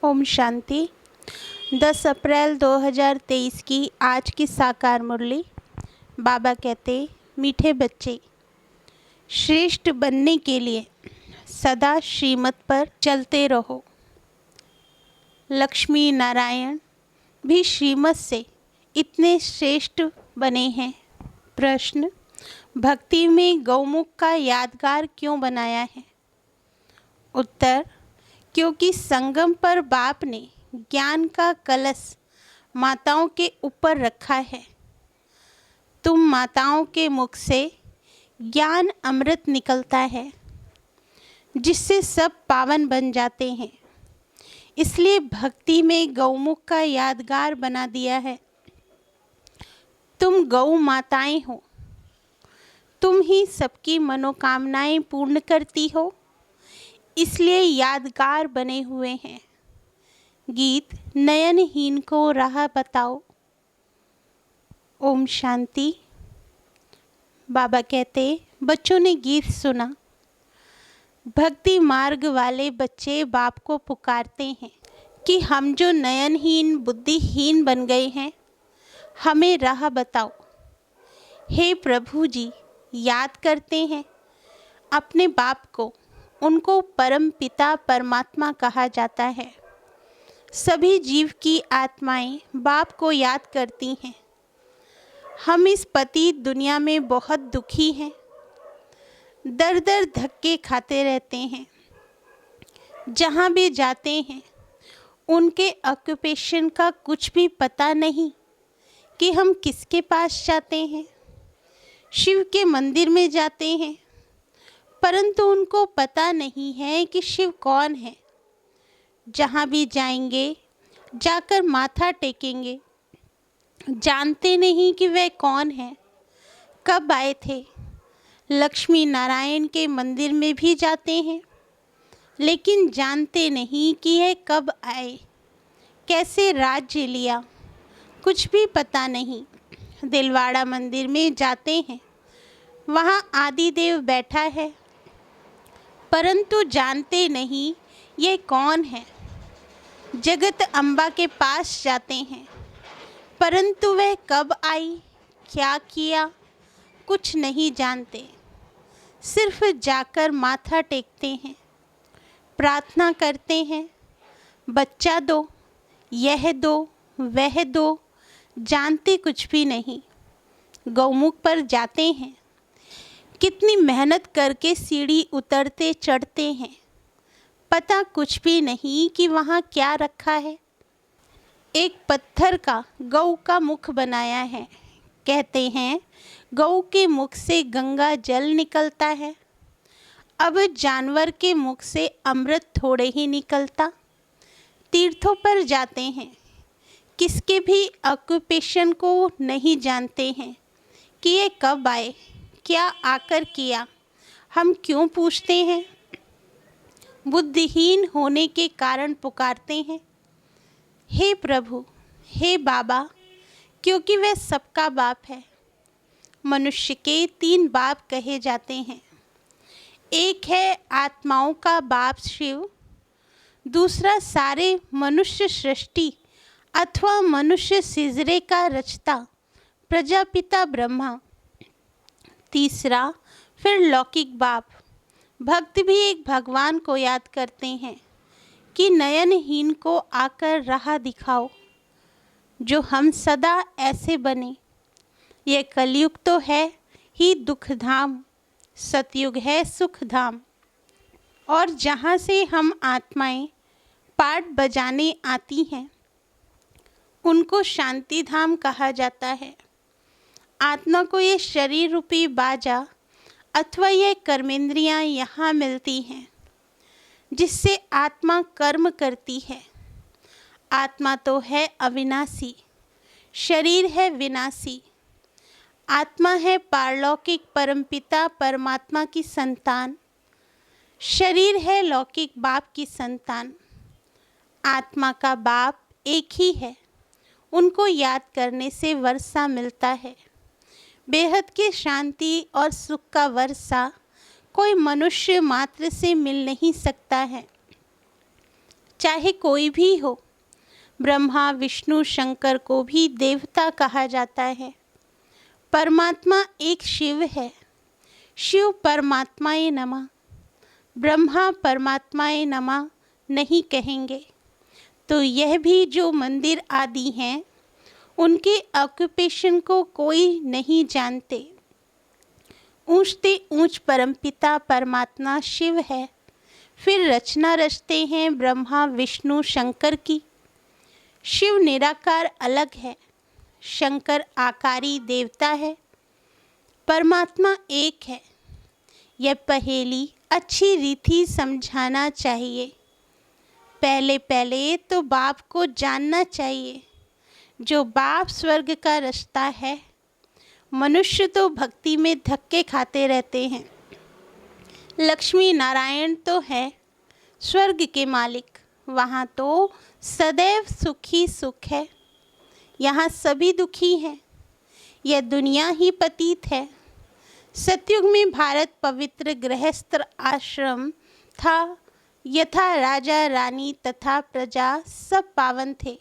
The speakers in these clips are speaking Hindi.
ओम शांति। 10 अप्रैल 2023 की आज की साकार मुरली। बाबा कहते, मीठे बच्चे, श्रेष्ठ बनने के लिए सदा श्रीमत पर चलते रहो। लक्ष्मी नारायण भी श्रीमत से इतने श्रेष्ठ बने हैं। प्रश्न, भक्ति में गौमुख का यादगार क्यों बनाया है? उत्तर, क्योंकि संगम पर बाप ने ज्ञान का कलश माताओं के ऊपर रखा है। तुम माताओं के मुख से ज्ञान अमृत निकलता है, जिससे सब पावन बन जाते हैं। इसलिए भक्ति में गौमुख का यादगार बना दिया है। तुम गौ माताएं हो, तुम ही सबकी मनोकामनाएं पूर्ण करती हो, इसलिए यादगार बने हुए हैं। गीत नयनहीन को राह बताओ। ओम शांति। बाबा कहते, बच्चों ने गीत सुना। भक्ति मार्ग वाले बच्चे बाप को पुकारते हैं कि हम जो नयनहीन बुद्धिहीन बन गए हैं, हमें राह बताओ। हे प्रभु जी, याद करते हैं अपने बाप को। उनको परम पिता परमात्मा कहा जाता है। सभी जीव की आत्माएं बाप को याद करती हैं। हम इस पतित दुनिया में बहुत दुखी हैं, दर दर धक्के खाते रहते हैं। जहाँ भी जाते हैं उनके ऑक्यूपेशन का कुछ भी पता नहीं कि हम किसके पास जाते हैं। शिव के मंदिर में जाते हैं, परंतु उनको पता नहीं है कि शिव कौन है। जहाँ भी जाएंगे जाकर माथा टेकेंगे, जानते नहीं कि वह कौन है, कब आए थे। लक्ष्मी नारायण के मंदिर में भी जाते हैं, लेकिन जानते नहीं कि यह कब आए, कैसे राज्य लिया, कुछ भी पता नहीं। दिलवाड़ा मंदिर में जाते हैं, वहाँ आदिदेव बैठा है, परंतु जानते नहीं ये कौन है। जगत अम्बा के पास जाते हैं, परंतु वह कब आई, क्या किया, कुछ नहीं जानते। सिर्फ जाकर माथा टेकते हैं, प्रार्थना करते हैं, बच्चा दो, यह दो, वह दो, जानते कुछ भी नहीं। गौमुख पर जाते हैं, कितनी मेहनत करके सीढ़ी उतरते चढ़ते हैं, पता कुछ भी नहीं कि वहाँ क्या रखा है। एक पत्थर का गौ का मुख बनाया है। कहते हैं गौ के मुख से गंगा जल निकलता है। अब जानवर के मुख से अमृत थोड़े ही निकलता। तीर्थों पर जाते हैं, किसके भी ऑक्यूपेशन को नहीं जानते हैं कि ये कब आए, क्या आकर किया। हम क्यों पूछते हैं? बुद्धिहीन होने के कारण पुकारते हैं। हे प्रभु, हे बाबा, क्योंकि वह सबका बाप है। मनुष्य के 3 बाप कहे जाते हैं। एक है आत्माओं का बाप शिव, दूसरा सारे मनुष्य सृष्टि अथवा मनुष्य सिजरे का रचता प्रजापिता ब्रह्मा, तीसरा फिर लौकिक बाप। भक्त भी एक भगवान को याद करते हैं कि नयनहीन को आकर राह दिखाओ, जो हम सदा ऐसे बने। यह कलयुग तो है ही दुख धाम, सतयुग है सुख धाम। और जहाँ से हम आत्माएं पाठ बजाने आती हैं, उनको शांति धाम कहा जाता है। आत्मा को ये शरीर रूपी बाजा अथवा ये कर्मेंद्रियां यहाँ मिलती हैं, जिससे आत्मा कर्म करती है। आत्मा तो है अविनाशी, शरीर है विनाशी। आत्मा है पारलौकिक परमपिता परमात्मा की संतान, शरीर है लौकिक बाप की संतान। आत्मा का बाप एक ही है, उनको याद करने से वर्षा मिलता है। बेहद की शांति और सुख का वर्षा कोई मनुष्य मात्र से मिल नहीं सकता है। चाहे कोई भी हो। ब्रह्मा विष्णु शंकर को भी देवता कहा जाता है। परमात्मा एक शिव है। शिव परमात्माए नमः। ब्रह्मा परमात्माए नमः नहीं कहेंगे तो यह भी जो मंदिर आदि हैं उनके ऑक्यूपेशन को कोई नहीं जानते। ऊंचते ऊंच परमपिता परमात्मा शिव है। फिर रचना रचते हैं ब्रह्मा विष्णु शंकर की। शिव निराकार अलग है, शंकर आकारी देवता है, परमात्मा एक है। यह पहेली अच्छी रीति समझाना चाहिए। पहले पहले तो बाप को जानना चाहिए। जो बाप स्वर्ग का रास्ता है। मनुष्य तो भक्ति में धक्के खाते रहते हैं। लक्ष्मी नारायण तो है स्वर्ग के मालिक, वहाँ तो सदैव सुखी सुख है। यहाँ सभी दुखी हैं। यह दुनिया ही पतित है। सतयुग में भारत पवित्र गृहस्थ आश्रम था। यथा राजा रानी तथा प्रजा सब पावन थे।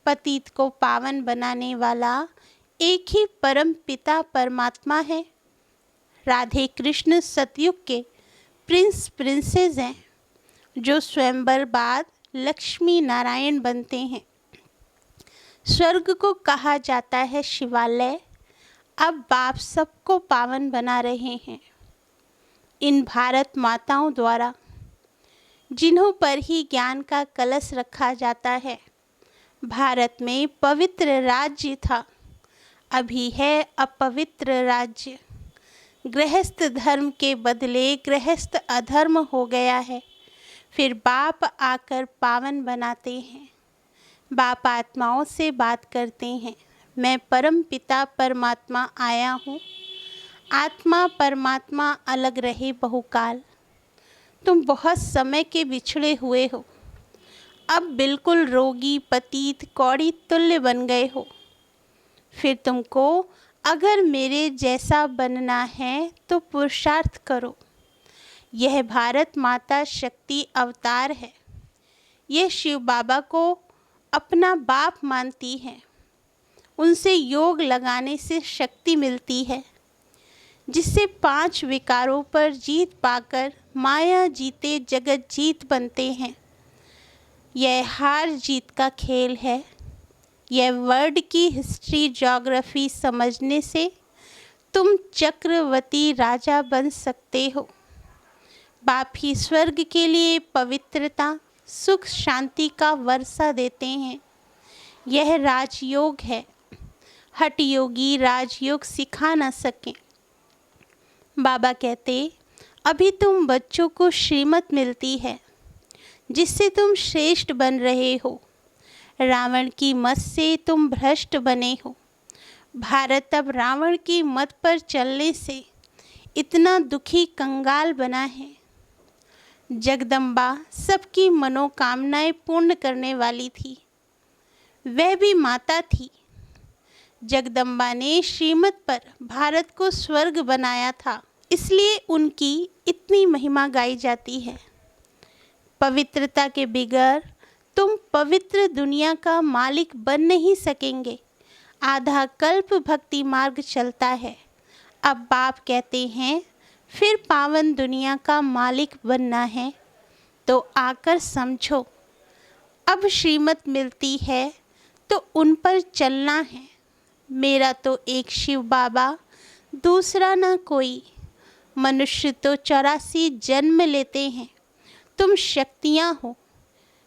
पतित को पावन बनाने वाला एक ही परम पिता परमात्मा है। राधे कृष्ण सतयुग के प्रिंस प्रिंसेस हैं जो स्वयंवर बाद लक्ष्मी नारायण बनते हैं। स्वर्ग को कहा जाता है शिवालय। अब बाप सबको पावन बना रहे हैं इन भारत माताओं द्वारा, जिन्हों पर ही ज्ञान का कलश रखा जाता है। भारत में पवित्र राज्य था, अभी है अपवित्र राज्य। गृहस्थ धर्म के बदले गृहस्थ अधर्म हो गया है। फिर बाप आकर पावन बनाते हैं। बाप आत्माओं से बात करते हैं। मैं परम पिता परमात्मा आया हूँ। आत्मा परमात्मा अलग रहे बहुकाल। तुम बहुत समय के बिछड़े हुए हो। अब बिल्कुल रोगी पतित कौड़ी तुल्य बन गए हो। फिर तुमको अगर मेरे जैसा बनना है तो पुरुषार्थ करो। यह भारत माता शक्ति अवतार है। यह शिव बाबा को अपना बाप मानती है। उनसे योग लगाने से शक्ति मिलती है, जिससे 5 विकारों पर जीत पाकर माया जीते जगत जीत बनते हैं। यह हार जीत का खेल है। यह वर्ल्ड की हिस्ट्री ज्योग्राफी समझने से तुम चक्रवर्ती राजा बन सकते हो। बाप ही स्वर्ग के लिए पवित्रता सुख शांति का वर्षा देते हैं। यह राजयोग है। हठ योगी राजयोग सिखा न सकें। बाबा कहते अभी तुम बच्चों को श्रीमत मिलती है, जिससे तुम श्रेष्ठ बन रहे हो। रावण की मत से तुम भ्रष्ट बने हो। भारत अब रावण की मत पर चलने से इतना दुखी कंगाल बना है। जगदम्बा सबकी मनोकामनाएं पूर्ण करने वाली थी। वह भी माता थी। जगदम्बा ने श्रीमत पर भारत को स्वर्ग बनाया था, इसलिए उनकी इतनी महिमा गाई जाती है। पवित्रता के बिगैर तुम पवित्र दुनिया का मालिक बन नहीं सकेंगे। आधा कल्प भक्ति मार्ग चलता है। अब बाप कहते हैं फिर पावन दुनिया का मालिक बनना है तो आकर समझो। अब श्रीमत मिलती है तो उन पर चलना है। मेरा तो एक शिव बाबा, दूसरा ना कोई। मनुष्य तो 84 जन्म लेते हैं। तुम शक्तियाँ हो।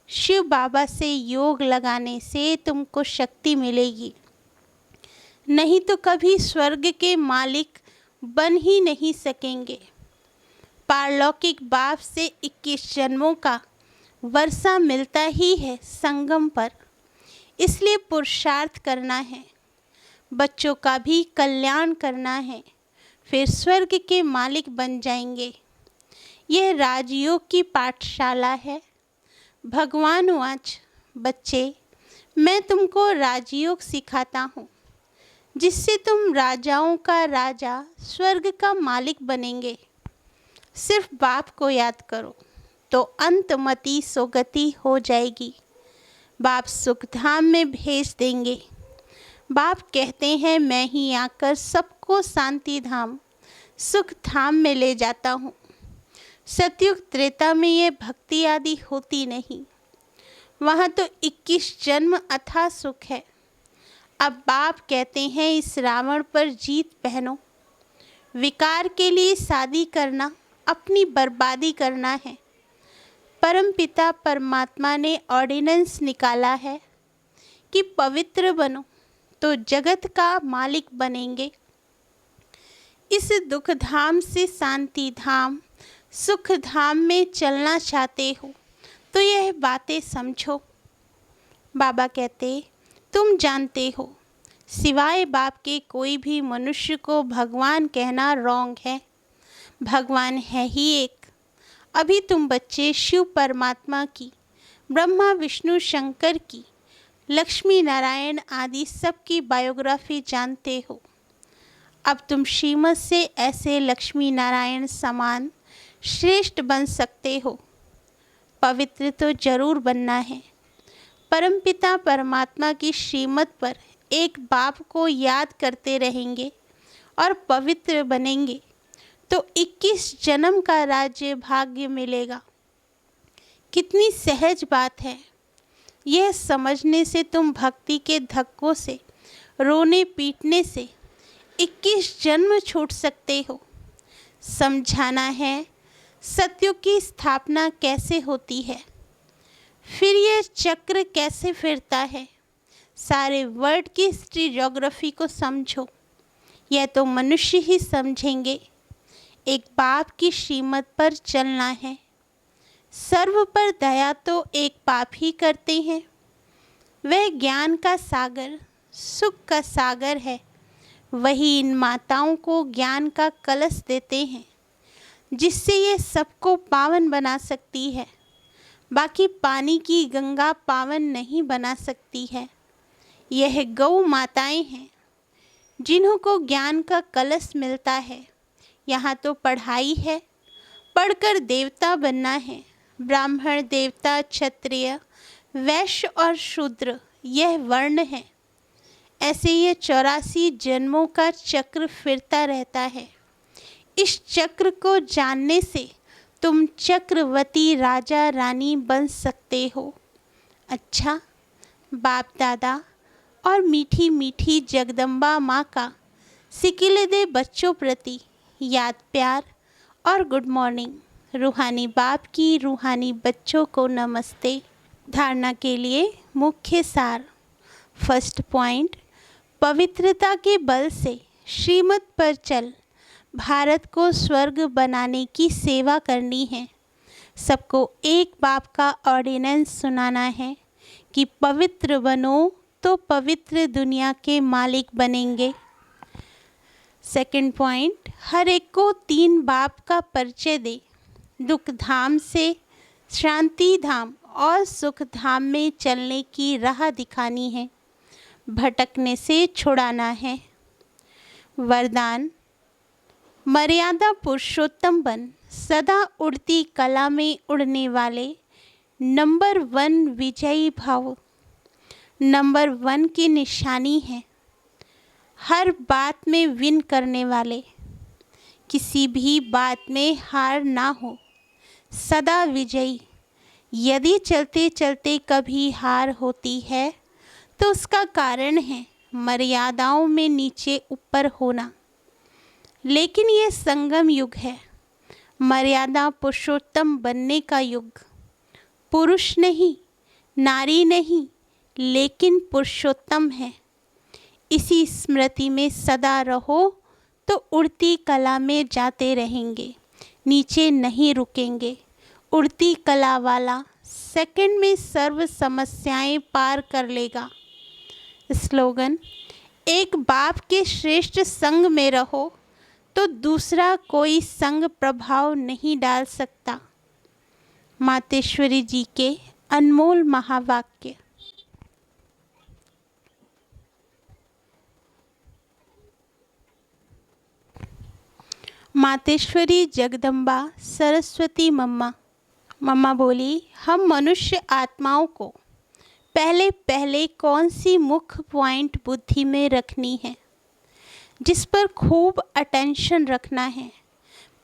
शिव बाबा से योग लगाने से तुमको शक्ति मिलेगी, नहीं तो कभी स्वर्ग के मालिक बन ही नहीं सकेंगे। पारलौकिक बाप से 21 जन्मों का वर्षा मिलता ही है संगम पर, इसलिए पुरुषार्थ करना है। बच्चों का भी कल्याण करना है, फिर स्वर्ग के मालिक बन जाएंगे। यह राजयोग की पाठशाला है। भगवान वाच बच्चे, मैं तुमको राजयोग सिखाता हूँ, जिससे तुम राजाओं का राजा स्वर्ग का मालिक बनेंगे। सिर्फ बाप को याद करो। तो अंतमति सोगति हो जाएगी। बाप सुखधाम में भेज देंगे। बाप कहते हैं मैं ही आकर सबको शांति धाम सुख धाम में ले जाता हूँ। सतयुग त्रेता में ये भक्ति आदि होती नहीं, वहाँ तो 21 जन्म अथाह सुख है। अब बाप कहते हैं इस रावण पर जीत पहनो। विकार के लिए शादी करना अपनी बर्बादी करना है। परमपिता परमात्मा ने ऑर्डिनेंस निकाला है कि पवित्र बनो तो जगत का मालिक बनेंगे। इस दुख धाम से शांति धाम सुख धाम में चलना चाहते हो तो यह बातें समझो। बाबा कहते तुम जानते हो सिवाय बाप के कोई भी मनुष्य को भगवान कहना रॉन्ग है। भगवान है ही एक। अभी तुम बच्चे शिव परमात्मा की, ब्रह्मा विष्णु शंकर की, लक्ष्मी नारायण आदि सबकी बायोग्राफी जानते हो। अब तुम श्रीमत से ऐसे लक्ष्मी नारायण समान श्रेष्ठ बन सकते हो। पवित्र तो जरूर बनना है। परमपिता परमात्मा की श्रीमत पर एक बाप को याद करते रहेंगे और पवित्र बनेंगे तो 21 जन्म का राज्य भाग्य मिलेगा। कितनी सहज बात है। यह समझने से तुम भक्ति के धक्कों से, रोने पीटने से 21 जन्म छूट सकते हो। समझाना है सत्युग की स्थापना कैसे होती है, फिर यह चक्र कैसे फिरता है। सारे वर्ल्ड की हिस्ट्री ज्योग्राफी को समझो। यह तो मनुष्य ही समझेंगे। एक बाप की श्रीमत पर चलना है। सर्व पर दया तो एक बाप ही करते हैं। वह ज्ञान का सागर, सुख का सागर है। वही इन माताओं को ज्ञान का कलश देते हैं जिससे ये सबको पावन बना सकती है। बाकी पानी की गंगा पावन नहीं बना सकती है। यह गौ माताएं हैं जिन्हों को ज्ञान का कलश मिलता है। यहाँ तो पढ़ाई है, पढ़कर देवता बनना है। ब्राह्मण, देवता, क्षत्रिय, वैश्य और शूद्र यह वर्ण है। ऐसे ये 84 जन्मों का चक्र फिरता रहता है। इस चक्र को जानने से तुम चक्रवती राजा रानी बन सकते हो। अच्छा, बाप दादा और मीठी मीठी जगदम्बा माँ का सिकिले दे बच्चों प्रति याद, प्यार और गुड मॉर्निंग। रूहानी बाप की रूहानी बच्चों को नमस्ते। धारणा के लिए मुख्य सार। फर्स्ट पॉइंट, पवित्रता के बल से श्रीमत पर चल भारत को स्वर्ग बनाने की सेवा करनी है। सबको एक बाप का ऑर्डिनेंस सुनाना है कि पवित्र बनो तो पवित्र दुनिया के मालिक बनेंगे। सेकंड पॉइंट, हर एक को 3 बाप का परिचय दे। दुख धाम से शांति धाम और सुख धाम में चलने की राह दिखानी है। भटकने से छुड़ाना है। वरदान, मर्यादा पुरुषोत्तम बन, सदा उड़ती कला में उड़ने वाले, नंबर 1 विजयी भाव। नंबर 1 की निशानी है हर बात में विन करने वाले। किसी भी बात में हार ना हो, सदा विजयी। यदि चलते चलते कभी हार होती है तो उसका कारण है मर्यादाओं में नीचे ऊपर होना। लेकिन यह संगम युग है, मर्यादा पुरुषोत्तम बनने का युग। पुरुष नहीं, नारी नहीं, लेकिन पुरुषोत्तम है। इसी स्मृति में सदा रहो तो उड़ती कला में जाते रहेंगे, नीचे नहीं रुकेंगे। उड़ती कला वाला सेकंड में सर्व समस्याएं पार कर लेगा। स्लोगन, एक बाप के श्रेष्ठ संग में रहो तो दूसरा कोई संग प्रभाव नहीं डाल सकता। मातेश्वरी जी के अनमोल महावाक्य। मातेश्वरी जगदम्बा सरस्वती मम्मा मम्मा बोली, हम मनुष्य आत्माओं को पहले पहले कौन सी मुख्य पॉइंट बुद्धि में रखनी है, जिस पर खूब अटेंशन रखना है।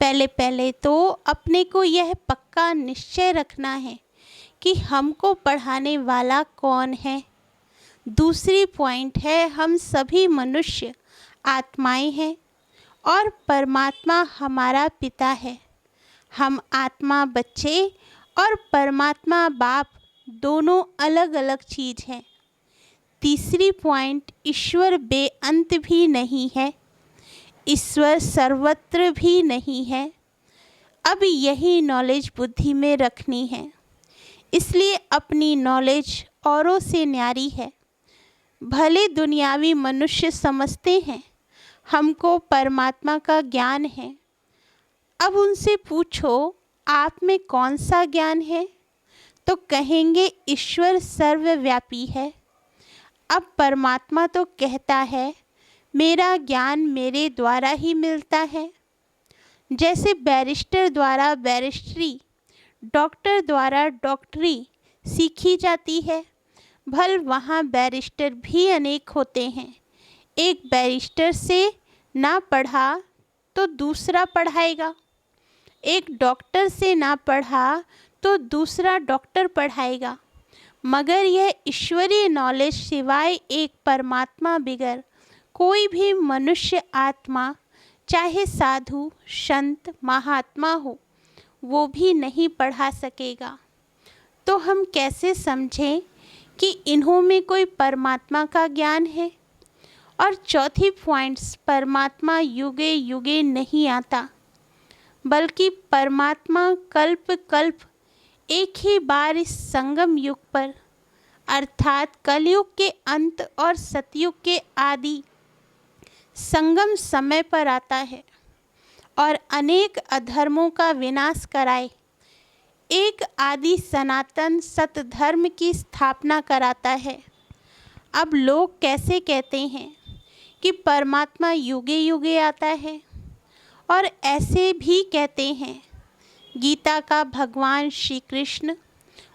पहले पहले तो अपने को यह पक्का निश्चय रखना है कि हमको पढ़ाने वाला कौन है। दूसरी पॉइंट है, हम सभी मनुष्य आत्माएं हैं और परमात्मा हमारा पिता है। हम आत्मा बच्चे और परमात्मा बाप दोनों अलग अलग चीज़ हैं। तीसरी पॉइंट, ईश्वर बेअंत भी नहीं है, ईश्वर सर्वत्र भी नहीं है। अब यही नॉलेज बुद्धि में रखनी है, इसलिए अपनी नॉलेज औरों से न्यारी है। भले दुनियावी मनुष्य समझते हैं हमको परमात्मा का ज्ञान है। अब उनसे पूछो आप में कौन सा ज्ञान है, तो कहेंगे ईश्वर सर्वव्यापी है। अब परमात्मा तो कहता है मेरा ज्ञान मेरे द्वारा ही मिलता है। जैसे बैरिस्टर द्वारा बैरिस्ट्री, डॉक्टर द्वारा डॉक्टरी सीखी जाती है, भल वहाँ बैरिस्टर भी अनेक होते हैं। एक बैरिस्टर से ना पढ़ा तो दूसरा पढ़ाएगा, एक डॉक्टर से ना पढ़ा तो दूसरा डॉक्टर पढ़ाएगा। मगर यह ईश्वरीय नॉलेज सिवाय एक परमात्मा बिगर कोई भी मनुष्य आत्मा, चाहे साधु संत महात्मा हो, वो भी नहीं पढ़ा सकेगा। तो हम कैसे समझें कि इन्हों में कोई परमात्मा का ज्ञान है। और चौथी पॉइंट्स, परमात्मा युगे युगे नहीं आता, बल्कि परमात्मा कल्प कल्प एक ही बार इस संगम युग पर अर्थात कलयुग के अंत और सतयुग के आदि संगम समय पर आता है और अनेक अधर्मों का विनाश कराए एक आदि सनातन सतधर्म की स्थापना कराता है। अब लोग कैसे कहते हैं कि परमात्मा युगे युगे आता है, और ऐसे भी कहते हैं गीता का भगवान श्री कृष्ण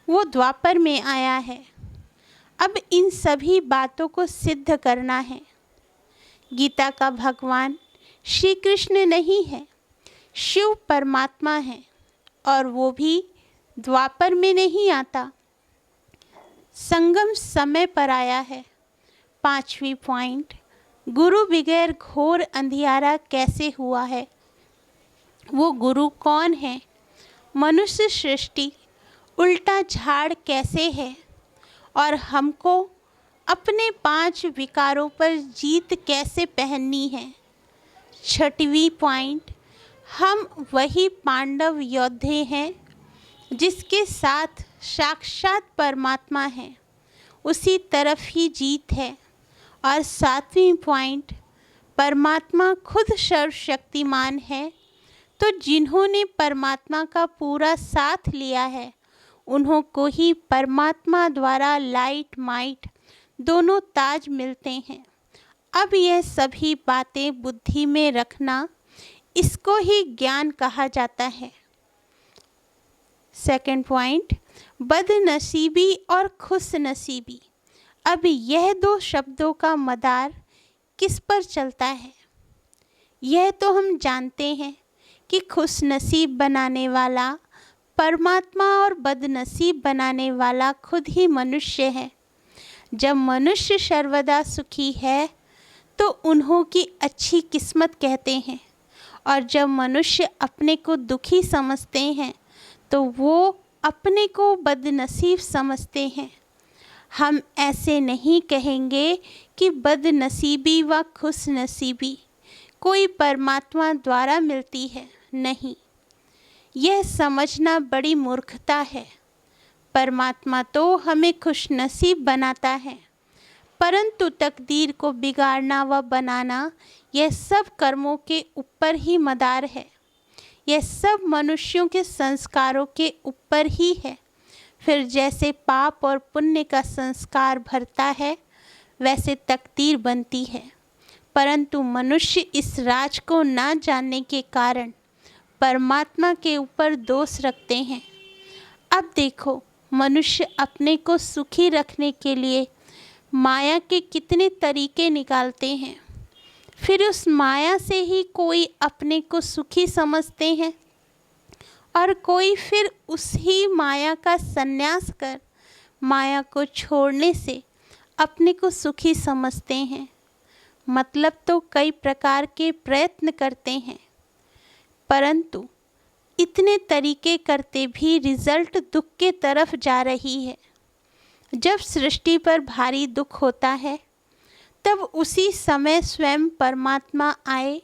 वो द्वापर में आया है। अब इन सभी बातों को सिद्ध करना है। गीता का भगवान श्री कृष्ण नहीं है, शिव परमात्मा है, और वो भी द्वापर में नहीं आता, संगम समय पर आया है। पांचवी पॉइंट, गुरु बगैर घोर अंधियारा कैसे हुआ है। वो गुरु कौन है। मनुष्य सृष्टि उल्टा झाड़ कैसे है, और हमको अपने 5 विकारों पर जीत कैसे पहननी है। छठवीं पॉइंट, हम वही पांडव योद्धे हैं जिसके साथ साक्षात परमात्मा है, उसी तरफ ही जीत है। और सातवीं पॉइंट, परमात्मा खुद सर्वशक्तिमान है, तो जिन्होंने परमात्मा का पूरा साथ लिया है उन्हों को ही परमात्मा द्वारा लाइट माइट दोनों ताज मिलते हैं। अब यह सभी बातें बुद्धि में रखना, इसको ही ज्ञान कहा जाता है। सेकंड पॉइंट, बदनसीबी और खुशनसीबी। अब यह 2 शब्दों का मदार किस पर चलता है। यह तो हम जानते हैं कि खुशनसीब बनाने वाला परमात्मा और बदनसीब बनाने वाला खुद ही मनुष्य है। जब मनुष्य सर्वदा सुखी है तो उन्हों की अच्छी किस्मत कहते हैं, और जब मनुष्य अपने को दुखी समझते हैं तो वो अपने को बदनसीब समझते हैं। हम ऐसे नहीं कहेंगे कि बदनसीबी व खुशनसीबी कोई परमात्मा द्वारा मिलती है, नहीं, यह समझना बड़ी मूर्खता है। परमात्मा तो हमें खुशनसीब बनाता है, परंतु तकदीर को बिगाड़ना व बनाना यह सब कर्मों के ऊपर ही मदार है। यह सब मनुष्यों के संस्कारों के ऊपर ही है। फिर जैसे पाप और पुण्य का संस्कार भरता है वैसे तकदीर बनती है, परंतु मनुष्य इस राज को ना जानने के कारण परमात्मा के ऊपर दोष रखते हैं। अब देखो, मनुष्य अपने को सुखी रखने के लिए माया के कितने तरीके निकालते हैं। फिर उस माया से ही कोई अपने को सुखी समझते हैं और कोई फिर उसी माया का संन्यास कर माया को छोड़ने से अपने को सुखी समझते हैं। मतलब तो कई प्रकार के प्रयत्न करते हैं, परंतु इतने तरीके करते भी रिजल्ट दुख के तरफ जा रही है। जब सृष्टि पर भारी दुख होता है, तब उसी समय स्वयं परमात्मा आए,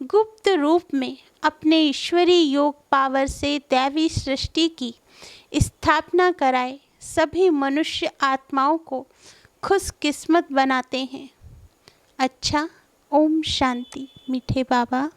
गुप्त रूप में अपने ईश्वरीय योग पावर से दैवी सृष्टि की स्थापना कराए सभी मनुष्य आत्माओं को खुशकिस्मत बनाते हैं। अच्छा, ओम शांति। मीठे बाबा।